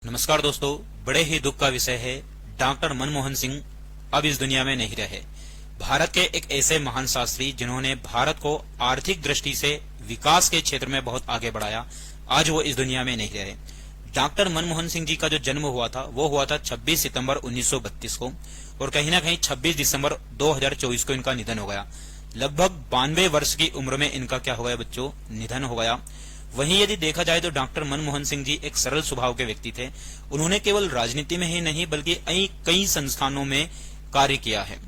नमस्कार दोस्तों, बड़े ही दुख का विषय है। डॉक्टर मनमोहन सिंह अब इस दुनिया में नहीं रहे। भारत के एक ऐसे महान शास्त्री जिन्होंने भारत को आर्थिक दृष्टि से विकास के क्षेत्र में बहुत आगे बढ़ाया, आज वो इस दुनिया में नहीं रहे। डॉक्टर मनमोहन सिंह जी का जो जन्म हुआ था वो हुआ था 26 सितंबर 1932 को, और कहीं ना कहीं 26 दिसंबर 2024 को इनका निधन हो गया। लगभग 92 वर्ष की उम्र में इनका क्या हो गया बच्चों, निधन हो गया। वहीं यदि देखा जाए तो डॉक्टर मनमोहन सिंह जी एक सरल स्वभाव के व्यक्ति थे। उन्होंने केवल राजनीति में ही नहीं बल्कि कई संस्थानों में कार्य किया है।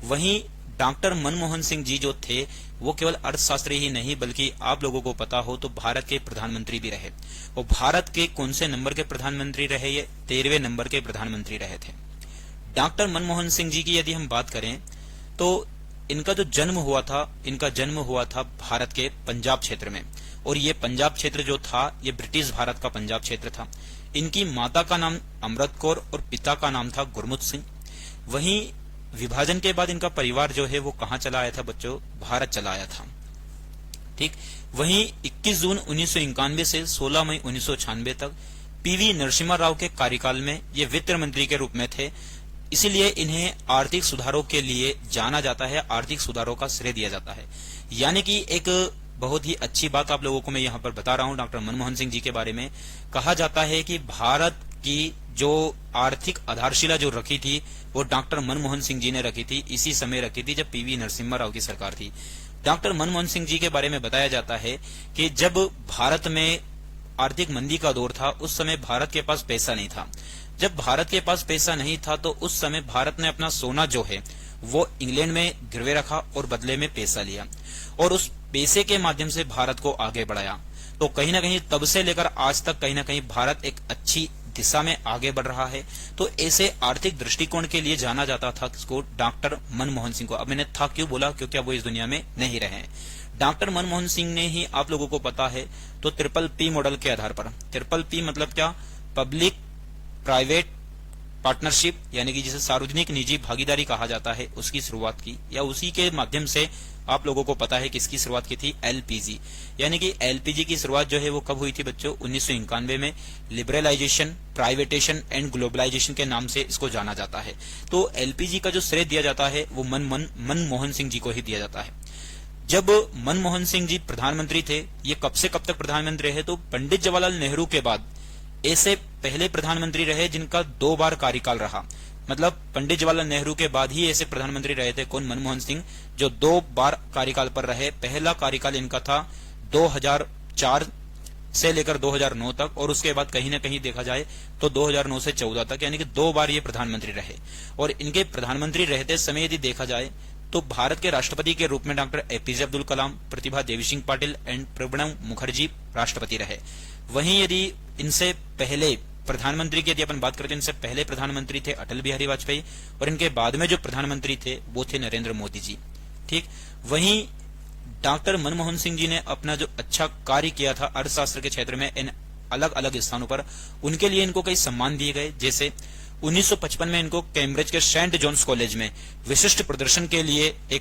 वहीं डॉक्टर मनमोहन सिंह जी जो थे वो केवल अर्थशास्त्री ही नहीं बल्कि आप लोगों को पता हो तो भारत के प्रधानमंत्री भी रहे। और भारत के कौन से नंबर के प्रधानमंत्री रहे? ये 13वें नंबर के प्रधानमंत्री रहे थे। डॉक्टर मनमोहन सिंह जी की यदि हम बात करें तो इनका जो जन्म हुआ था भारत के पंजाब क्षेत्र में, और ये पंजाब क्षेत्र जो था ये ब्रिटिश भारत का पंजाब क्षेत्र था। इनकी माता का नाम अमृत कौर और पिता का नाम था गुरमुख सिंह। वहीं विभाजन के बाद इनका परिवार जो है वो कहाँ चला आया था बच्चों? भारत चला आया था। ठीक। वहीं 21 जून 1991 से 16 मई 1996 तक पीवी नरसिम्हा राव के कार्यकाल में ये वित्त मंत्री के रूप में थे। इसीलिए इन्हें आर्थिक सुधारों के लिए जाना जाता है, आर्थिक सुधारों का श्रेय दिया जाता है। यानी कि एक बहुत ही अच्छी बात आप लोगों को मैं यहाँ पर बता रहा हूँ डॉक्टर मनमोहन सिंह जी के बारे में। कहा जाता है कि भारत की जो आर्थिक आधारशिला जो रखी थी वो डॉक्टर मनमोहन सिंह जी ने रखी थी। इसी समय रखी थी जब पीवी नरसिम्हा राव की सरकार थी। डॉक्टर मनमोहन सिंह जी के बारे में बताया जाता है कि जब भारत में आर्थिक मंदी का दौर था उस समय भारत के पास पैसा नहीं था। जब भारत के पास पैसा नहीं था तो उस समय भारत ने अपना सोना जो है वो इंग्लैंड में गिरवे रखा और बदले में पैसा लिया, और उस पैसे के माध्यम से भारत को आगे बढ़ाया। तो कहीं ना कहीं तब से लेकर आज तक कहीं ना कहीं भारत एक अच्छी दिशा में आगे बढ़ रहा है। तो ऐसे आर्थिक दृष्टिकोण के लिए जाना जाता था इसको, डॉक्टर मनमोहन सिंह को। अब मैंने था क्यों बोला? क्योंकि अब वो इस दुनिया में नहीं रहे। डॉक्टर मनमोहन सिंह ने ही आप लोगों को पता है तो ट्रिपल पी मॉडल के आधार पर, ट्रिपल पी मतलब क्या? पब्लिक प्राइवेट पार्टनरशिप, यानी कि जिसे सार्वजनिक निजी भागीदारी कहा जाता है, उसकी शुरुआत की। या उसी के माध्यम से आप लोगों को पता है किसकी शुरुआत की थी? एलपीजी। यानी कि एलपीजी की शुरुआत जो है वो कब हुई थी बच्चों? 1991 में। लिबरलाइजेशन, प्राइवेटेशन एंड ग्लोबलाइजेशन के नाम से इसको जाना जाता है। तो एलपीजी का जो श्रेय दिया जाता है वो मनमोहन सिंह जी को ही दिया जाता है। जब मनमोहन सिंह जी प्रधानमंत्री थे, ये कब से कब तक प्रधानमंत्री रहे? तो पंडित जवाहरलाल नेहरू के बाद ऐसे पहले प्रधानमंत्री रहे जिनका 2 बार कार्यकाल रहा। मतलब पंडित जवाहरलाल नेहरू के बाद ही ऐसे प्रधानमंत्री रहे थे कौन? मनमोहन सिंह, जो 2 बार कार्यकाल पर रहे। पहला कार्यकाल इनका था 2004 से लेकर 2009 तक, और उसके बाद कहीं ना कहीं देखा जाए तो 2009 से 14 तक, यानी कि 2 बार ये प्रधानमंत्री रहे। और इनके प्रधानमंत्री रहते समय यदि देखा जाए तो भारत के राष्ट्रपति के रूप में doctor APJ Abdul Kalam, Pratibha Devi Singh Patil and Pranab Mukherjee राष्ट्रपति रहे। वहीं यदि इनसे पहले प्रधानमंत्री की यदि अपन बात करते हैं, इनसे पहले प्रधानमंत्री थे अटल बिहारी वाजपेयी, और इनके बाद में जो प्रधानमंत्री थे वो थे नरेंद्र मोदी जी। ठीक। वहीं डॉक्टर मनमोहन सिंह जी ने अपना जो अच्छा कार्य किया था अर्थशास्त्र के क्षेत्र में इन अलग अलग स्थानों पर, उनके लिए इनको कई सम्मान दिए गए। जैसे 1955 में इनको कैम्ब्रिज के सेंट जॉन्स कॉलेज में विशिष्ट प्रदर्शन के लिए एक